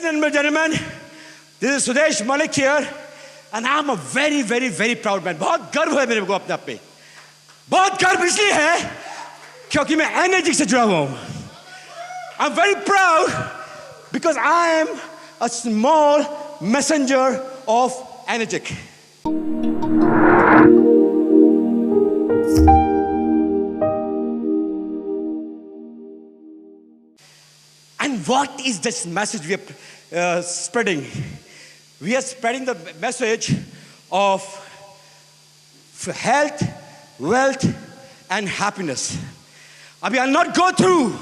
and gentlemen, this is Sudesh Malik here, and I'm a very, very, very proud man. बहुत गर्व है मेरे को अपने आप पे. बहुत गर्व इसलिए है क्योंकि मैं एनर्जी से जुड़ा हुआ हूँ. I'm very proud because I am a small messenger of Energic. And what is this message we are spreading? We are spreading the message of health, wealth, and happiness. I mean, I'll not go through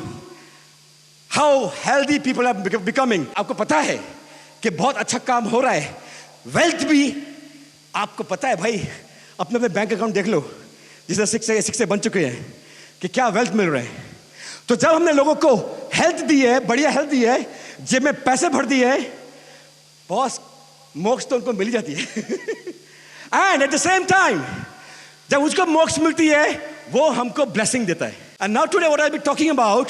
how healthy people are becoming. आपको पता है कि बहुत अच्छा काम हो रहा है. Wealth भी आपको पता है भाई. अपने अपने बैंक अकाउंट देख लो जिससे सिक्स से बन चुके हैं कि क्या वेल्थ मिल रहा है. तो जब हमने लोगों को हेल्थ दी है, बढ़िया हेल्थ दी है, जेब में पैसे भर दिए हैं, बॉस मोक्ष तो उनको मिल जाती है. And at the same time जब उसको मोक्ष मिलती है वो हमको ब्लेसिंग देता है. And now today what I will be talking about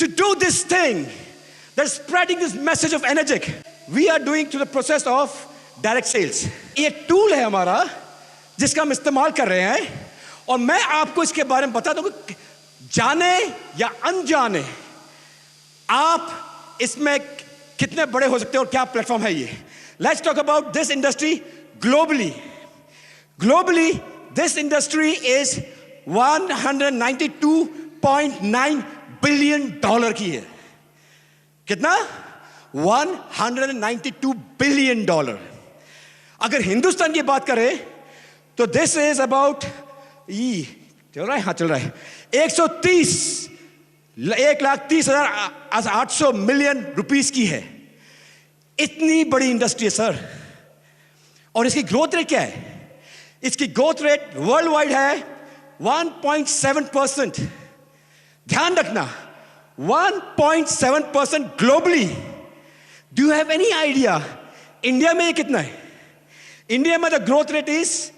to do this thing that is spreading this message of energetic. We are doing through the process of direct sales. ये टूल है हमारा जिसका हम इस्तेमाल कर रहे हैं और मैं आपको इसके बारे में बता दूं कि जाने या अनजाने आप इसमें कितने बड़े हो सकते हैं और क्या प्लेटफॉर्म है ये. Let's talk about this industry globally. Globally this industry is $192.9 billion की है. कितना? $192 बिलियन. अगर हिंदुस्तान की बात करें तो दिस इज अबाउट चल रहा है, हाँ चल रहा है, 1,30,800 मिलियन रुपीस की है. इतनी बड़ी इंडस्ट्री है सर. और इसकी ग्रोथ रेट क्या है? इसकी ग्रोथ रेट वर्ल्ड वाइड है 1.7%. ध्यान रखना, 1.7% globally. Do you have any idea India में ये कितना है? इंडिया में द ग्रोथ रेट इज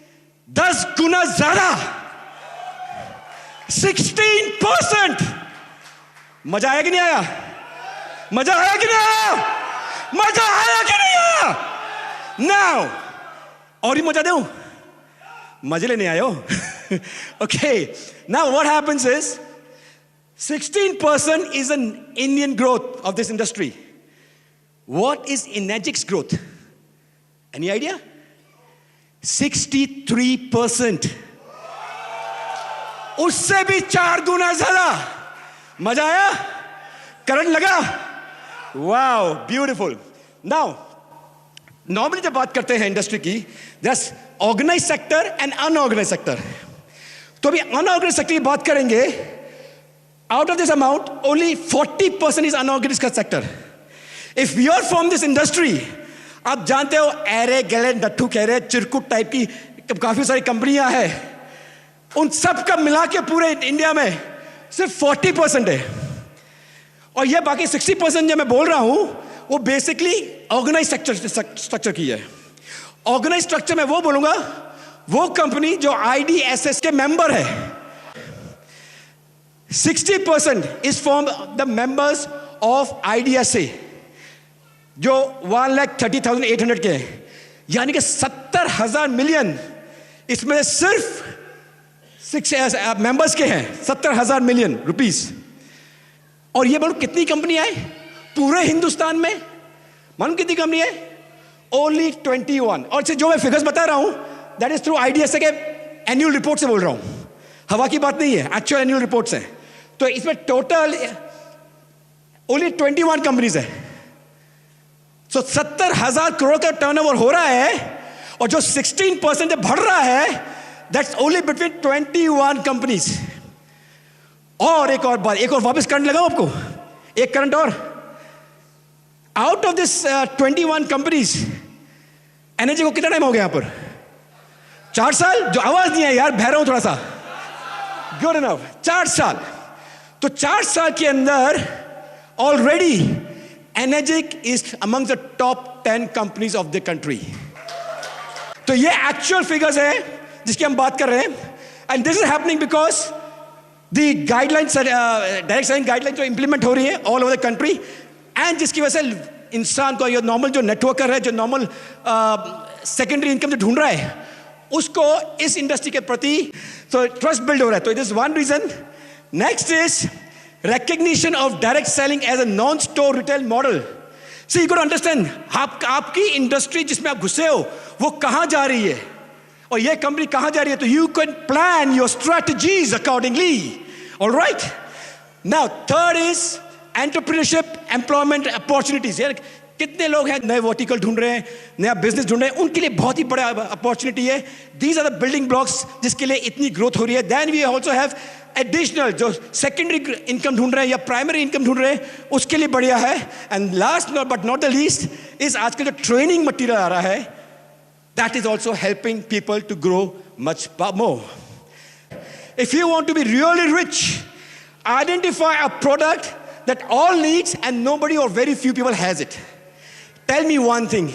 10 गुना ज्यादा, 16%. मजा आया कि नहीं आया? मजा आया कि नहीं आया? मजा आया कि नहीं आया? नाउ और ही मजा दूं? मजे लेने आए हो? Okay, now what happens is 16% is an Indian growth of this industry. What is Energic's growth? Any idea? 63%. उससे भी 4 गुना ज्यादा. मजा आया? करंट लगा? Wow, beautiful. नाउ नॉर्मली जब बात करते हैं इंडस्ट्री की, just organised sector and unorganised sector. तो अभी अनऑर्गेनाइज सेक्टर की बात करेंगे. Out of this amount only 40% is unorganised sector. If you are from this industry, आप जानते हो एरे गले नट्ठू कह रहे चिरकुट टाइप की काफी सारी कंपनियां हैं. उन सब का मिला के पूरे इंडिया में सिर्फ 40% है. और ये बाकी 60% जो मैं बोल रहा हूं वो बेसिकली ऑर्गेनाइज स्ट्रक्चर की है. ऑर्गेनाइज स्ट्रक्चर में वो बोलूंगा वो कंपनी जो IDSS के मेंबर है. 60% is from the members of IDSA जो 1,30,800 के हैं. यानी कि 70,000 मिलियन इसमें सिर्फ 6 मेंबर्स के हैं. 70,000 मिलियन रुपीस. और ये बोलो कितनी कंपनी है पूरे हिंदुस्तान में? मालूम कितनी कंपनी है? ओनली 21. और जो मैं फिगर्स बता रहा हूं दैट इज थ्रू IDSA के एनुअल रिपोर्ट से बोल रहा हूं. हवा की बात नहीं है, एक्चुअल एनुअल रिपोर्ट से. तो इसमें टोटल ओनली 21 कंपनीज है. सो 70,000 करोड़ का टर्नओवर हो रहा है और जो 16% बढ़ रहा है दैट्स ओनली बिटवीन 21 कंपनीज. और एक और बात, एक और वापस करंट लगाओ आपको, एक करंट और. Out of this 21 companies energy को कितना टाइम हो गया यहां पर? 4 साल. जो आवाज नहीं है यार, बह रहा हूं थोड़ा सा. Good enough. 4 साल. तो 4 साल के अंदर already Energic is among the top 10 companies of the country. तो ये actual figures है जिसकी हम बात कर रहे हैं. And this is happening because the guidelines, direct selling guidelines जो implement हो रही है all over the country, and जिसकी वजह से इंसान को, ये नॉर्मल जो नेटवर्कर है, जो नॉर्मल सेकेंडरी इनकम जो ढूंढ रहा है, उसको इस इंडस्ट्री के प्रति तो ट्रस्ट बिल्ड हो रहा है. तो it is one reason. Next is recognition of direct selling as a non-store retail model. So you got to understand, आपकी इंडस्ट्री जिसमें आप घुसे हो वो कहाँ जा रही है और ये कंपनी कहाँ जा रही है, तो you can plan your strategies accordingly. All right. Now third is entrepreneurship, employment opportunities. यार कितने लोग हैं नए वर्टिकल ढूंढ रहे हैं, नया बिजनेस ढूंढ रहे हैं, उनके लिए बहुत ही बड़ा अपॉर्चुनिटी है. These are the building blocks जिसके लिए इतनी ग्रोथ हो रही है. Then we also have additional जो सेकेंडरी इनकम ढूंढ रहे हैं या प्राइमरी इनकम ढूंढ रहे हैं, उसके लिए बढ़िया है. And last but not the least is आजकल जो ट्रेनिंग मटीरियल आ रहा है, that is also helping people to grow much more. If you want to be really rich, identify a product that all needs and nobody or very few people has it. Tell me one thing,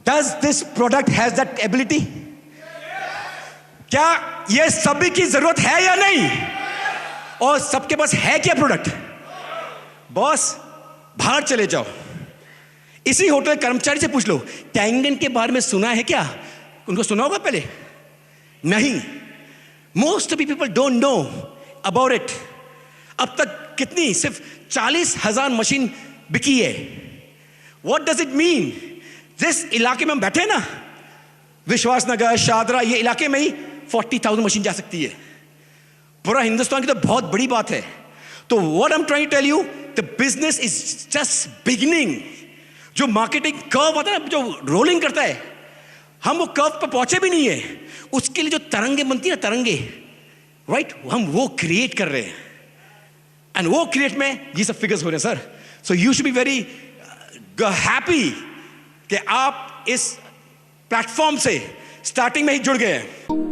does this product has that ability? क्या ये सभी की जरूरत है या नहीं? और सबके पास है क्या प्रोडक्ट? बॉस बाहर चले जाओ, इसी होटल कर्मचारी से पूछ लो, टैंगन के बारे में सुना है क्या? उनको सुना होगा पहले? नहीं. Most of people don't know about it. अब तक कितनी, सिर्फ 40,000 मशीन बिकी है. What does it mean? जिस इलाके में हम बैठे ना, विश्वास नगर, शादरा, ये इलाके में ही 40,000 मशीन जा सकती है. पूरा हिंदुस्तान की तो बहुत बड़ी बात है. तो what I am trying to tell you, the business is just beginning. जो मार्केटिंग कर्व होता है ना, जो रोलिंग करता है, हम वो कर्व पर पहुंचे भी नहीं है. उसके लिए जो तरंगे बनती है ना, तरंगे, राइट, हम वो क्रिएट कर रहे हैं. एंड वो क्रिएट में ये सब फिगर्स हो रहे हैं sir. So you should be very happy कि आप इस प्लेटफॉर्म से स्टार्टिंग में ही जुड़ गए हैं.